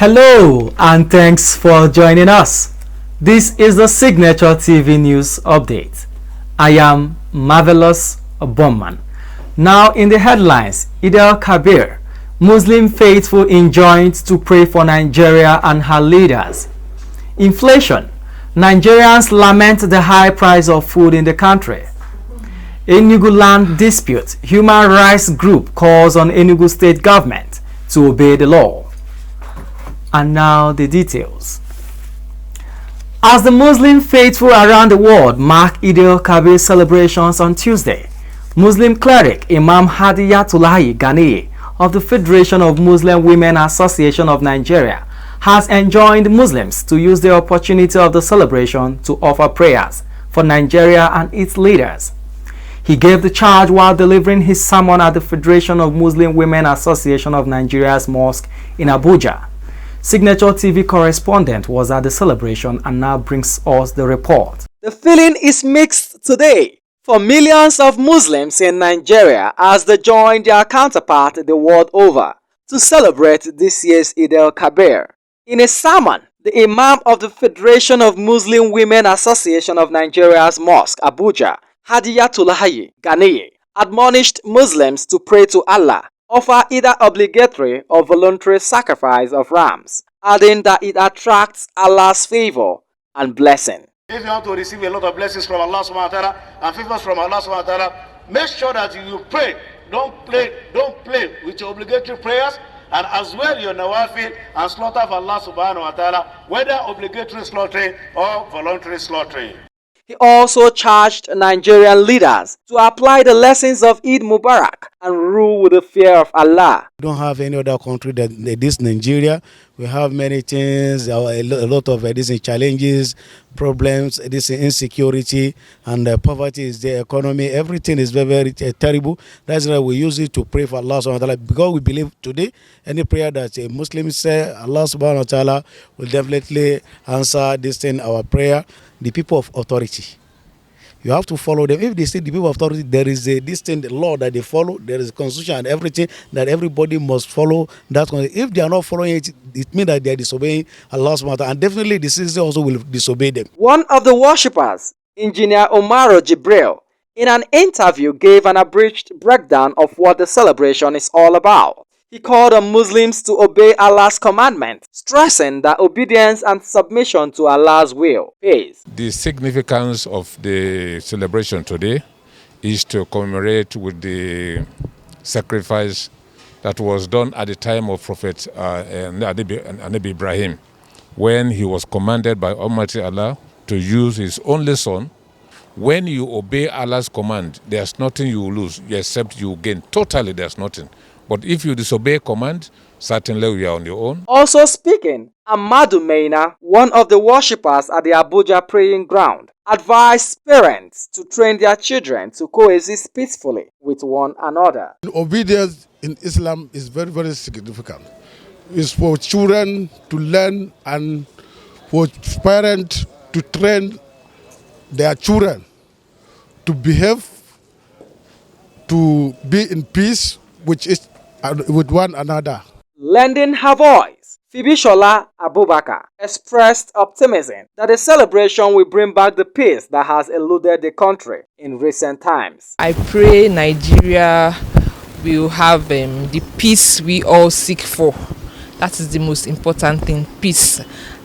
Hello and thanks for joining us. This is the Signature TV News Update. I am Marvelous Bowman. Now in the headlines, Kabir, Muslim faithful enjoined to pray for Nigeria and her leaders. Inflation, Nigerians lament the high price of food in the country. Enugu land dispute, human rights group calls on Enugu state government to obey the law. And now the details. As the Muslim faithful around the world mark Kabir celebrations on Tuesday, Muslim cleric Imam Hadiyatullahi Ghani of the Federation of Muslim Women Association of Nigeria has enjoined Muslims to use the opportunity of the celebration to offer prayers for Nigeria and its leaders. He gave the charge while delivering his sermon at the Federation of Muslim Women Association of Nigeria's mosque in Abuja. Signature TV correspondent was at the celebration and now brings us the report. The feeling is mixed today for millions of Muslims in Nigeria as they join their counterpart the world over to celebrate this year's Eid al-Kabir. In a sermon, the Imam of the Federation of Muslim Women Association of Nigeria's mosque, Abuja, Hadiyatullahi Ghani, admonished Muslims to pray to Allah, offer either obligatory or voluntary sacrifice of rams, adding that it attracts Allah's favor and blessing. If you want to receive a lot of blessings from Allah subhanahu wa ta'ala and favors from Allah subhanahu wa ta'ala, make sure that you pray. Don't play with your obligatory prayers, and as well your nawafil and slaughter of Allah subhanahu wa ta'ala, whether obligatory slaughtering or voluntary slaughtering. He also charged Nigerian leaders to apply the lessons of Eid Mubarak and rule with the fear of Allah. We don't have any other country than this Nigeria. We have many things, a lot of these challenges, problems, this insecurity, and poverty is the economy. Everything is very, very terrible. That's why we use it to pray for Allah subhanahu wa ta'ala, because we believe today any prayer that a Muslim say, Allah subhanahu wa ta'ala will definitely answer this thing, our prayer. The people of authority, you have to follow them. If they say the people of authority, there is a distinct law that they follow, there is a constitution and everything that everybody must follow. That if they are not following it, it means that they are disobeying Allah subhanahu wa ta'ala, and definitely the citizen also will disobey them. One of the worshippers, Engineer Omaro Jibril, in an interview gave an abridged breakdown of what the celebration is all about. He called on Muslims to obey Allah's commandment, stressing that obedience and submission to Allah's will pays. The significance of the celebration today is to commemorate with the sacrifice that was done at the time of Prophet Nabi Ibrahim, when he was commanded by Almighty Allah to use his only son. When you obey Allah's command, there's nothing you will lose except you gain. Totally, there's nothing. But if you disobey command, certainly you are on your own. Also speaking, Amadu Meina, one of the worshippers at the Abuja praying ground, advised parents to train their children to coexist peacefully with one another. Obedience in Islam is very, very significant. It's for children to learn and for parents to train their children to behave, to be in peace with one another. Lending her voice, Fibishola Abubakar expressed optimism that the celebration will bring back the peace that has eluded the country in recent times. I pray Nigeria will have the peace we all seek for. That is the most important thing, peace.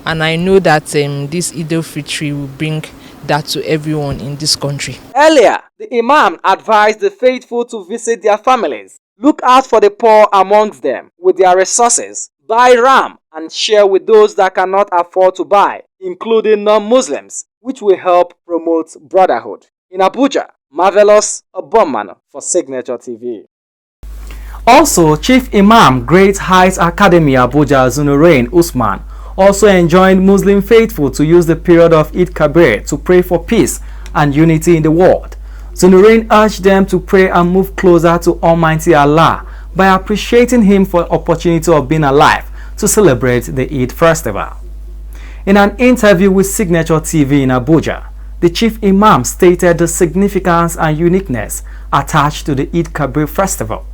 And I know that this Eid al-Fitr will bring that to everyone in this country. Earlier, the Imam advised the faithful to visit their families, look out for the poor amongst them with their resources, buy ram and share with those that cannot afford to buy, including non-Muslims, which will help promote brotherhood. In Abuja, Marvelous Bowman for Signature TV. Also, Chief Imam, Great Heights Academy Abuja Zunurain Usman, also enjoined Muslim faithful to use the period of Eid Kabir to pray for peace and unity in the world. Zunurain urged them to pray and move closer to Almighty Allah by appreciating Him for the opportunity of being alive to celebrate the Eid festival. In an interview with Signature TV in Abuja, the Chief Imam stated the significance and uniqueness attached to the Eid Kabir festival.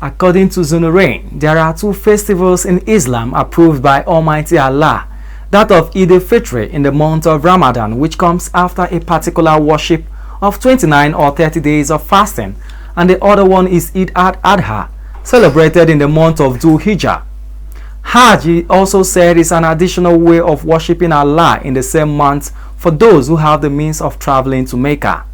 According to Zunnurain, there are two festivals in Islam approved by Almighty Allah. That of Eid al-Fitr in the month of Ramadan, which comes after a particular worship of 29 or 30 days of fasting, and the other one is Eid al-Adha, celebrated in the month of Dhul Hijjah. Hajj, he also said, is an additional way of worshipping Allah in the same month for those who have the means of traveling to Mecca.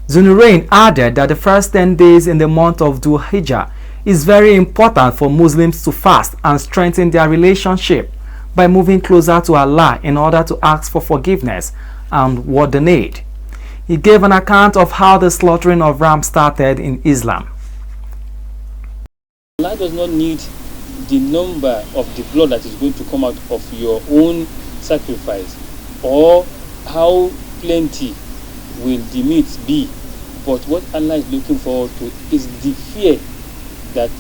Zunnurain added that the first 10 days in the month of Dhul Hijjah is very important for Muslims to fast and strengthen their relationship by moving closer to Allah in order to ask for forgiveness and what they need. He gave an account of how the slaughtering of rams started in Islam. Allah does not need the number of the blood that is going to come out of your own sacrifice or how plenty will the meat be, but what Allah is looking forward to is the fear that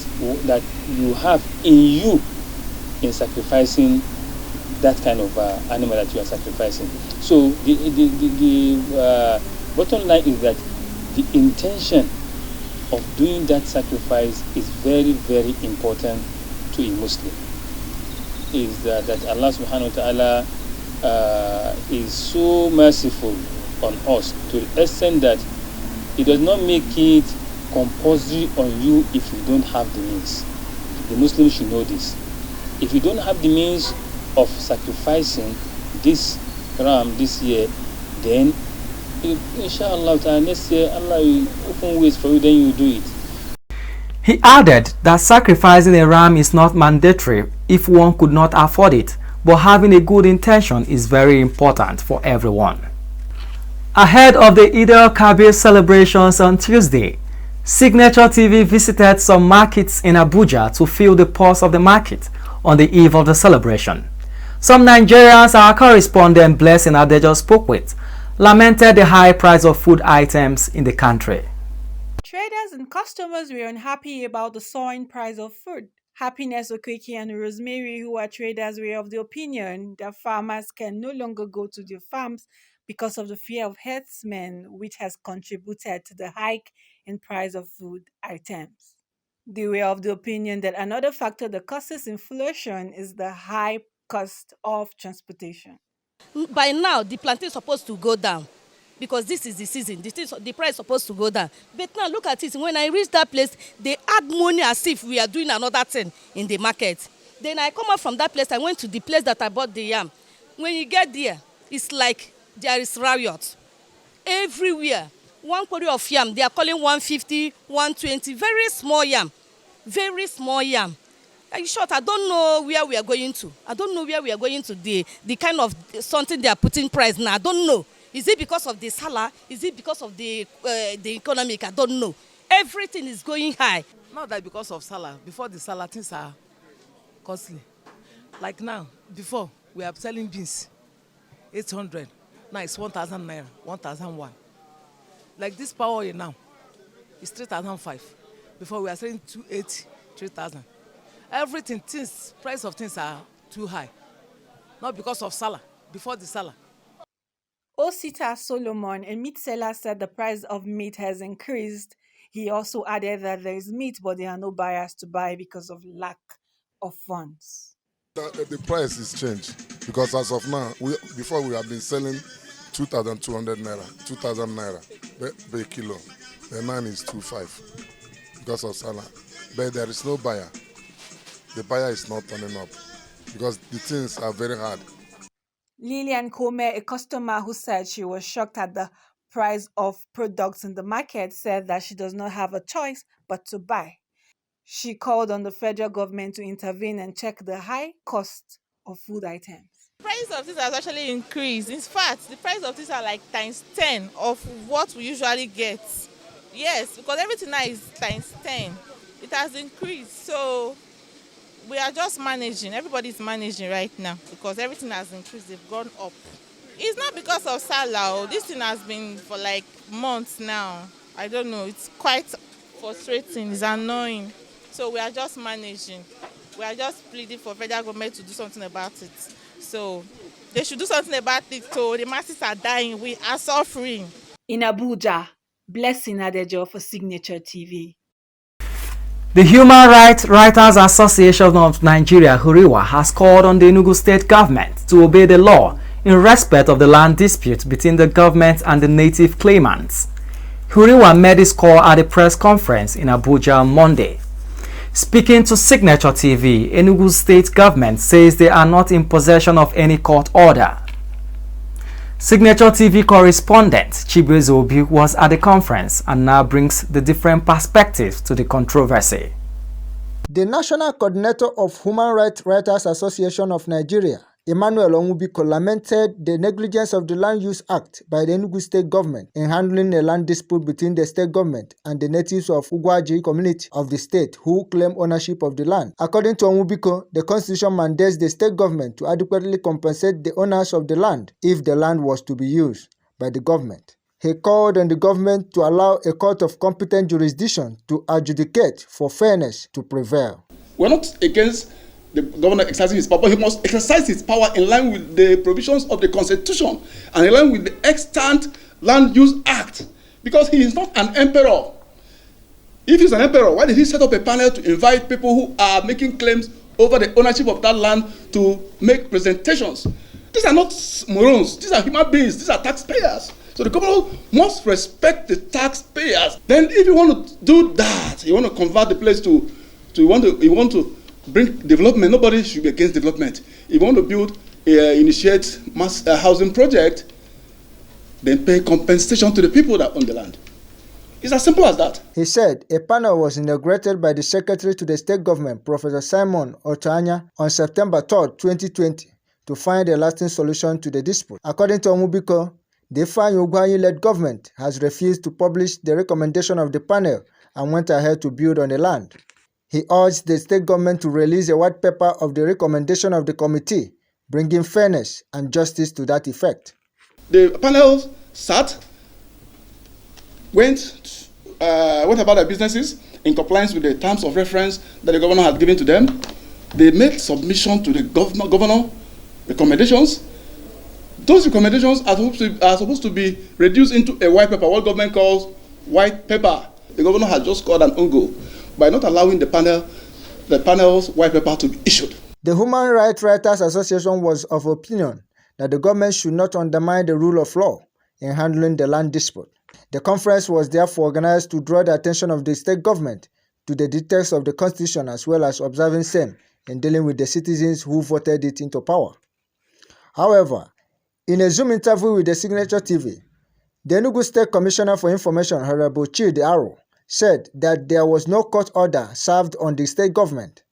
you have in you in sacrificing that kind of animal that you are sacrificing. So the bottom line is that the intention of doing that sacrifice is very, very important to a Muslim. Is that Allah subhanahu wa ta'ala is so merciful on us to the extent that He does not make it compulsory on you if you don't have the means. The Muslim should know this. If you don't have the means of sacrificing this ram this year, then inshallah next year Allah will open ways for you, then you do it. He added that sacrificing a ram is not mandatory if one could not afford it, but having a good intention is very important for everyone. Ahead of the Eid al-Kabir celebrations on Tuesday, SignatureTV visited some markets in Abuja to feel the pulse of the market on the eve of the celebration. Some Nigerians our correspondent Blessing Adejo spoke with lamented the high price of food items in the country. Traders and customers were unhappy about the soaring price of food. Happiness Okeke and Rosemary, who are traders, were of the opinion that farmers can no longer go to their farms because of the fear of herdsmen, which has contributed to the hike in price of food items. They were of the opinion that another factor that causes inflation is the high cost of transportation. By now, the plantain is supposed to go down because this is the season. The price is supposed to go down. But now, look at it. When I reach that place, they add money as if we are doing another thing in the market. Then I come out from that place. I went to the place that I bought the yam. When you get there, it's like there is riot everywhere. One quarter of yam, they are calling 150, 120. Very small yam. Very small yam. In short, I don't know where we are going to. I don't know where we are going to. The kind of something they are putting price now. I don't know. Is it because of the salah? Is it because of the economic? I don't know. Everything is going high. Not that because of salah. Before the salah, things are costly. Like now, before we are selling beans, 800. Now it's 1,000 naira, 1,001. Like this power oil now, it's 3,005. Before we are selling 280, 3,000. Everything, things, price of things are too high. Not because of salah, before the salah. Osita Solomon, a meat seller, said the price of meat has increased. He also added that there is meat, but there are no buyers to buy because of lack of funds. The price is changed because as of now, before we have been selling 2,200 naira, 2,000 naira per kilo. The man is 2,500 because of salah. But there is no buyer. The buyer is not turning up because the things are very hard. Lillian Comer, a customer who said she was shocked at the price of products in the market, said that she does not have a choice but to buy. She called on the federal government to intervene and check the high cost of food items. The price of this has actually increased. In fact, the price of this are like times 10 of what we usually get. Yes, because everything now is times 10. It has increased. So we are just managing. Everybody's managing right now because everything has increased. They've gone up. It's not because of salah. This thing has been for like months now. I don't know. It's quite frustrating. It's annoying. So we are just managing. We are just pleading for federal government to do something about it. So they should do something about it. So the masses are dying. We are suffering. In Abuja, Blessing Adejo for SignatureTV. The Human Rights Writers Association of Nigeria, HURIWA, has called on the Enugu State government to obey the law in respect of the land dispute between the government and the native claimants. HURIWA made this call at a press conference in Abuja on Monday. Speaking to Signature TV, Enugu State government says they are not in possession of any court order. Signature TV correspondent Chibueze Obi was at the conference and now brings the different perspectives to the controversy. The National Coordinator of Human Rights Writers Association of Nigeria, Emmanuel Onwubiko, lamented the negligence of the Land Use Act by the Enugu State government in handling a land dispute between the state government and the natives of Ugwaji community of the state who claim ownership of the land. According to Onwubiko, the constitution mandates the state government to adequately compensate the owners of the land if the land was to be used by the government. He called on the government to allow a court of competent jurisdiction to adjudicate for fairness to prevail. We're not against the governor exercising his power, but he must exercise his power in line with the provisions of the Constitution and in line with the extant Land Use Act, because he is not an emperor. If he's an emperor, why did he set up a panel to invite people who are making claims over the ownership of that land to make presentations? These are not morons. These are human beings. These are taxpayers. So the governor must respect the taxpayers. Then if you want to do that, you want to convert the place to you want to bring development, nobody should be against development. If you want to build, initiate mass housing project, then pay compensation to the people that own the land. It's as simple as that. He said a panel was inaugurated by the Secretary to the State Government, Professor Simon Otanya, on September 3, 2020, to find a lasting solution to the dispute. According to Onwubiko, the Ifeanyi Ugwuanyi-led government has refused to publish the recommendation of the panel and went ahead to build on the land. He urged the state government to release a white paper of the recommendation of the committee, bringing fairness and justice to that effect. The panel sat, went about their businesses in compliance with the terms of reference that the governor had given to them. They made submission to the governor recommendations. Those recommendations are supposed to be reduced into a white paper, what government calls white paper. The governor has just scored an own goal by not allowing the panel's white paper to be issued. The Human Rights Writers Association was of opinion that the government should not undermine the rule of law in handling the land dispute. The conference was therefore organized to draw the attention of the state government to the details of the constitution as well as observing same in dealing with the citizens who voted it into power. However, in a Zoom interview with the Signature TV, the Enugu State Commissioner for Information, Honorable Chidi Aro, said that there was no court order served on the state government.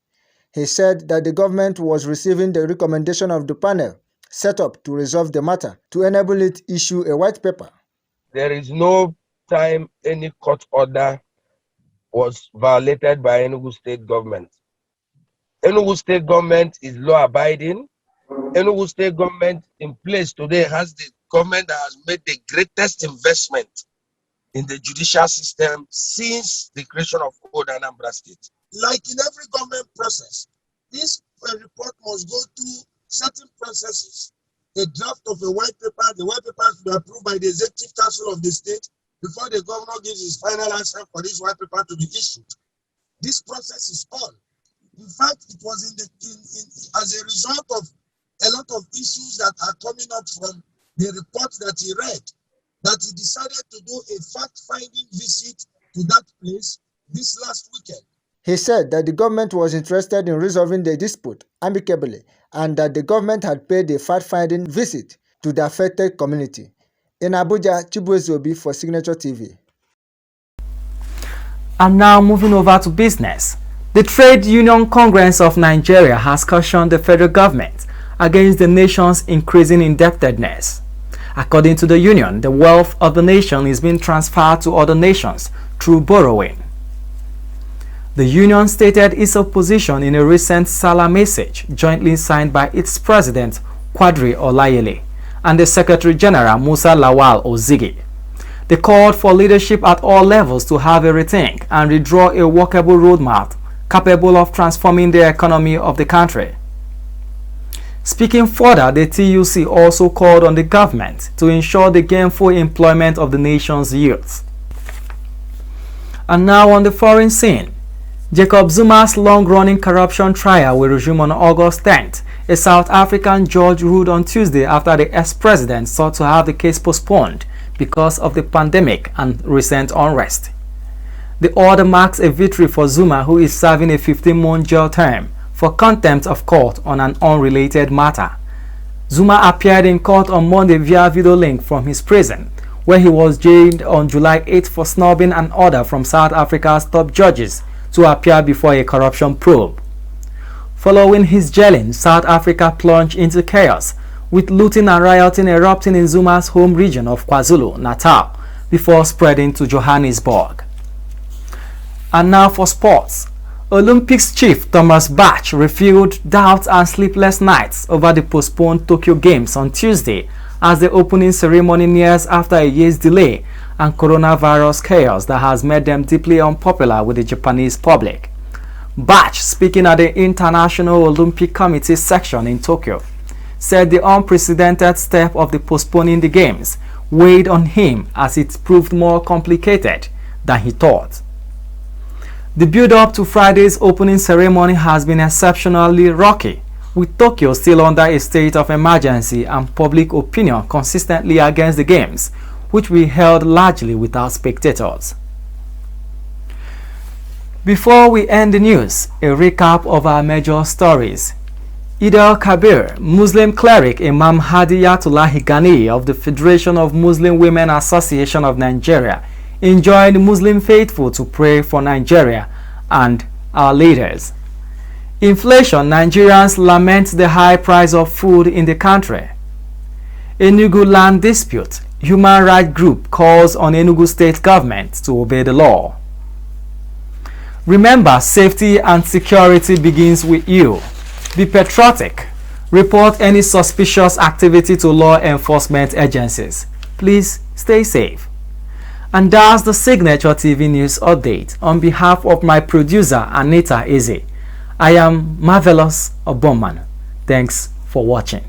He said that the government was receiving the recommendation of the panel set up to resolve the matter to enable it issue a white paper. There is no time any court order was violated by Enugu State government. Enugu State government is law-abiding. Enugu State government in place today has the government that has made the greatest investment in the judicial system since the creation of Old Anambra State. Like in every government process, this report must go through certain processes. A draft of a white paper, the white paper should be approved by the Executive Council of the state before the governor gives his final answer for this white paper to be issued. This process is on. In fact, it was as a result of a lot of issues that are coming up from the report that he read, that he decided to do a fact-finding visit to that place this last weekend. He said that the government was interested in resolving the dispute amicably and that the government had paid a fact-finding visit to the affected community. In Abuja, Chibueze Obi for Signature TV. And now moving over to business. The Trade Union Congress of Nigeria has cautioned the federal government against the nation's increasing indebtedness. According to the union, the wealth of the nation is being transferred to other nations through borrowing. The union stated its opposition in a recent Salah message jointly signed by its president, Quadri Olayele, and the Secretary General, Musa Lawal Ozigi. They called for leadership at all levels to have a rethink and redraw a workable roadmap capable of transforming the economy of the country. Speaking further, the TUC also called on the government to ensure the gainful employment of the nation's youth. And now on the foreign scene, Jacob Zuma's long-running corruption trial will resume on August 10th. A South African judge ruled on Tuesday after the ex-president sought to have the case postponed because of the pandemic and recent unrest. The order marks a victory for Zuma, who is serving a 15-month jail term for contempt of court on an unrelated matter. Zuma appeared in court on Monday via video link from his prison, where he was jailed on July 8 for snubbing an order from South Africa's top judges to appear before a corruption probe. Following his jailing, South Africa plunged into chaos, with looting and rioting erupting in Zuma's home region of KwaZulu-Natal before spreading to Johannesburg. And now for sports. Olympics chief Thomas Bach revealed doubts and sleepless nights over the postponed Tokyo Games on Tuesday as the opening ceremony nears after a year's delay and coronavirus chaos that has made them deeply unpopular with the Japanese public. Bach, speaking at the International Olympic Committee section in Tokyo, said the unprecedented step of the postponing the Games weighed on him as it proved more complicated than he thought. The build-up to Friday's opening ceremony has been exceptionally rocky, with Tokyo still under a state of emergency and public opinion consistently against the Games, which we held largely without spectators. Before we end the news, a recap of our major stories. Kabir, Muslim cleric Imam Hadiyatullah Ghani of the Federation of Muslim Women Association of Nigeria, enjoined Muslim faithful to pray for Nigeria and our leaders. Inflation, Nigerians lament the high price of food in the country. Enugu land dispute, human rights group calls on Enugu state government to obey the law. Remember, safety and security begins with you. Be patriotic. Report any suspicious activity to law enforcement agencies. Please stay safe. And that's the Signature TV News Update. On behalf of my producer, Anita Eze, I am Marvelous Oboman. Thanks for watching.